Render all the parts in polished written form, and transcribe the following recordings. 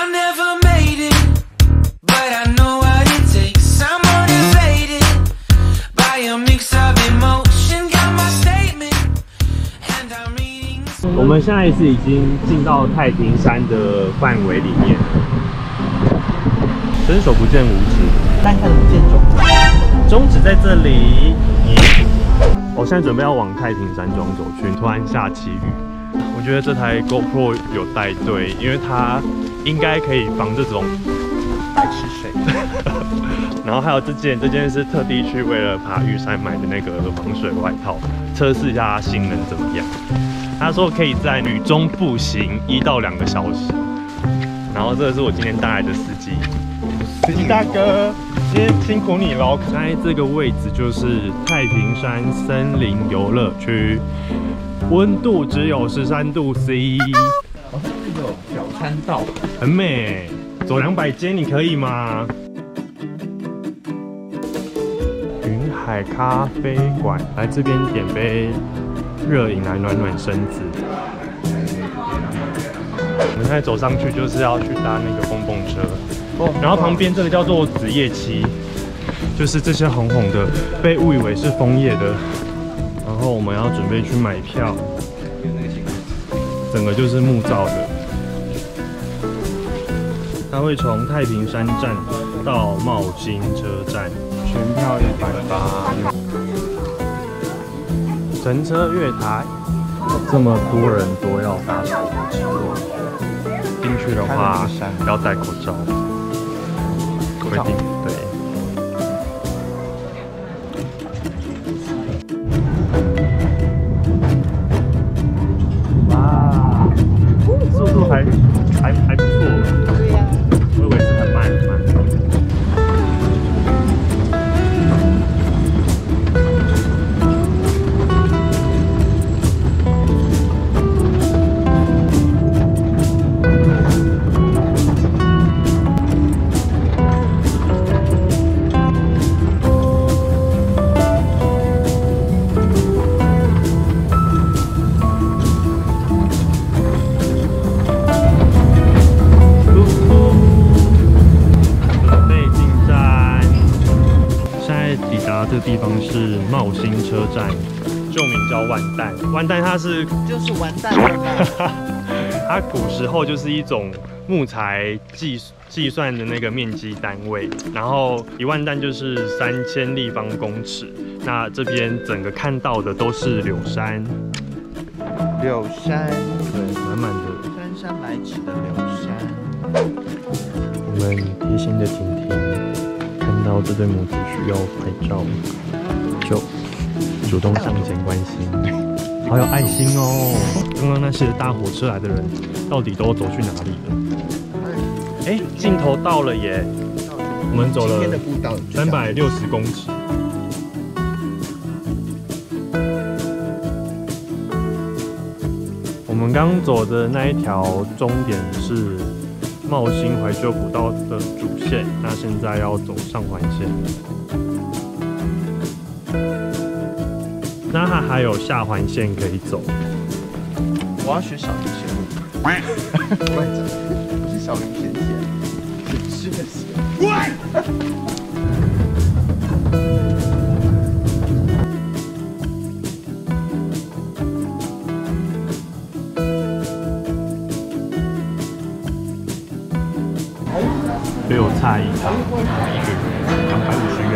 I never made it, but I know what it takes. I'm motivated by a mix of emotion. Got my statement, and I'm reading. 我们现在是已经进到太平山的范围里面了，伸手不见五指，但看不见中指，中指在这里。我现在准备要往太平山庄走去，突然下起雨。我觉得这台 GoPro 有带对，因为它应该可以防这种白吃水。然后还有这件是特地去为了爬玉山买的那个防水外套，测试一下它性能怎么样。他说可以在雨中步行1到2个小时。然后这个是我今天带来的司机大哥，今天辛苦你了。现在这个位置就是太平山森林游乐区，温度只有13度C。好像是有小餐道，很美。走200间你可以吗？云海咖啡馆，来这边点杯热饮来暖暖身子。我们现在走上去就是要去搭那个蹦蹦车，然后旁边这个叫做紫叶漆，就是这些红红的被误以为是枫叶的。然后我们要准备去买票，整个就是木造的。它会从太平山站到茂兴车站，全票180。乘车月台，这么多人都要搭手机，进去的话要戴口罩，规定对。哇，速度还不错。对呀。我以为是很慢很慢。这个地方是茂兴车站，旧名叫万旦。万旦它是就是完蛋了。它古时候就是一种木材计算的那个面积单位，然后1万担就是3000立方公尺。那这边整个看到的都是柳杉，柳杉，对，满满的姍姍来迟的柳杉。我们贴心的婷婷看到这对母子需要拍照，就主动上前关心，好有爱心哦！刚刚那些搭火车来的人，到底都走去哪里了？哎，尽头到了耶！我们走了360公尺。我们刚走的那一条终点是茂兴怀旧古道的主线，那现在要走上环线。那它还有下环线可以走。我要学小林仙路。乱讲，不是小林仙线，是的线。6菜1汤，1个人250元。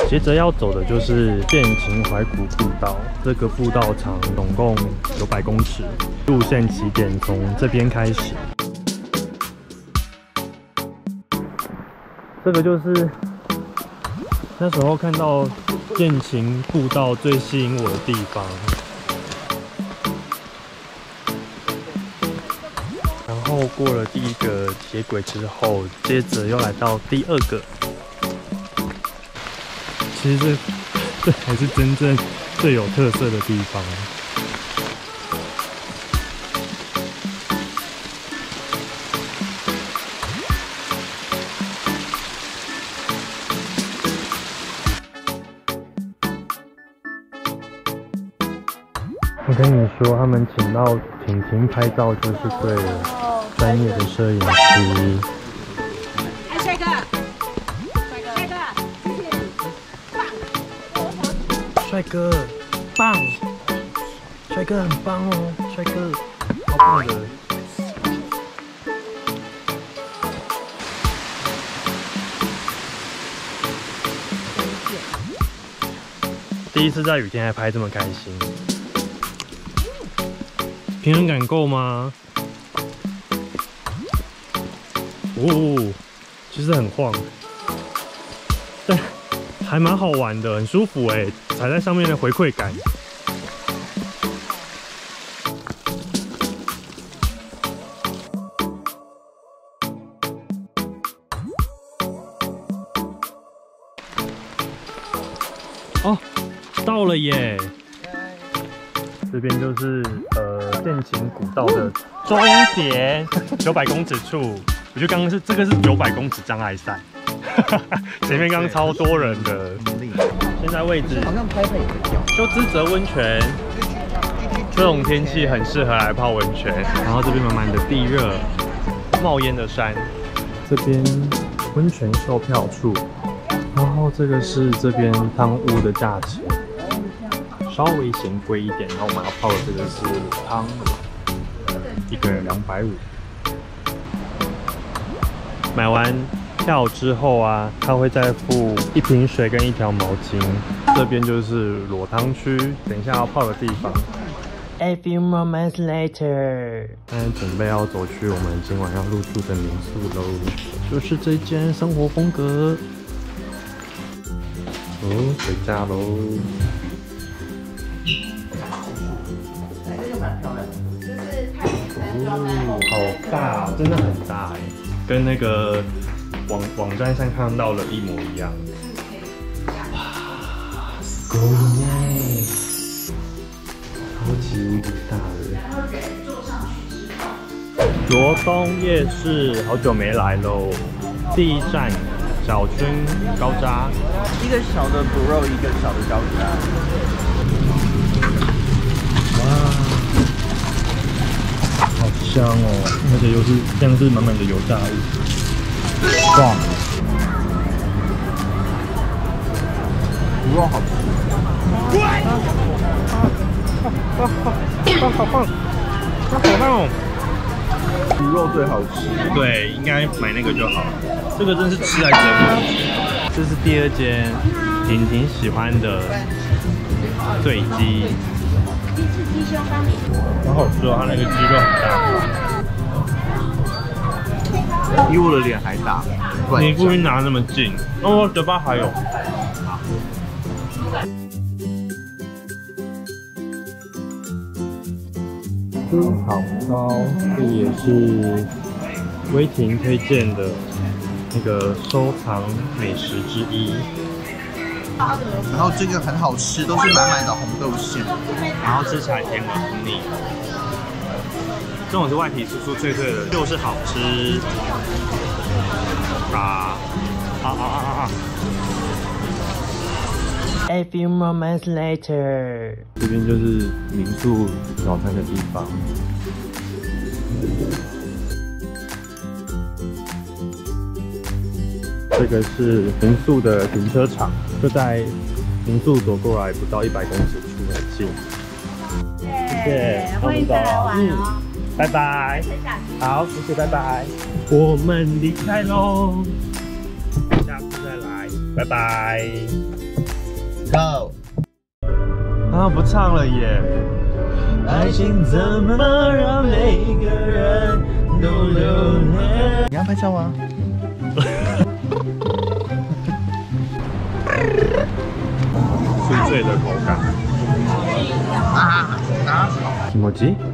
接着要走的就是剑琴怀古步道，这个步道长总共900公尺，路线起点从这边开始。这个就是那时候看到剑琴步道最吸引我的地方。然后过了第一个铁轨之后，接着又来到第2个。其实这才是真正最有特色的地方。我跟你说，他们请到婷婷拍照就是对了，专业的摄影师。哎，帅哥，帅哥，棒！帅哥很棒哦，帅哥，好棒的。第一次在雨天还拍这么开心，平衡感够吗？哦，其实很晃，但还蛮好玩的，很舒服哎，踩在上面的回馈感。哦，到了耶！这边就是剑琴古道的终点，900公尺处。我觉得刚刚这个是900公尺障碍赛，前面刚刚超多人的。现在位置好像拍拍也可以跳。就知泽温泉，这种天气很适合来泡温泉。然后这边满满的地热，冒烟的山。这边温泉售票处。然后这个是这边汤屋的价钱，稍微嫌贵一点。然后我们要泡的这个是汤，一个人250。买完票之后啊，他会再附1瓶水跟1条毛巾。这边就是裸汤区，等一下要泡的地方。A few moments later， 现在准备要走去我们今晚要入住的民宿喽，就是这间生活风格。哦，回家喽！这个蛮漂亮的，就是太平山庄在后面。好大，真的很大哎，跟那个网站上看到的一模一样。哇 ，so nice， 超级无敌大的。然后人坐上去之后，罗东夜市好久没来喽，第一站。小春高渣，一个小的burro肉，一个小的高渣。哇，好香哦！而且又是这样是满满的油炸物。哇，burro肉好吃。好棒！好棒哦！burro肉最好吃。对，应该买那个就好。这个真是吃来折磨。这是第2间婷婷喜欢的醉鸡，鸡胸帮你。好好吃哦，它那个鸡肉很大，比我的脸还大。你不应拿那么近。哦，嘴巴还有。好高，这也是威霆推荐的那个收藏美食之一。然后这个很好吃，都是满满的红豆馅，然后吃起来甜而不腻。这种是外皮酥酥脆脆的，就是好吃。A few moments later， 这边就是民宿早餐的地方。这个是民宿的停车场，就在民宿走过来不到100公尺处，很近。谢谢，欢迎再来玩哦。拜拜。好，谢谢，拜拜。我们离开喽，下次再来，拜拜。Go。啊，不唱了耶。爱情怎么让每个人都留恋？你要拍照吗？脆脆的口感。啊！気持ちいい？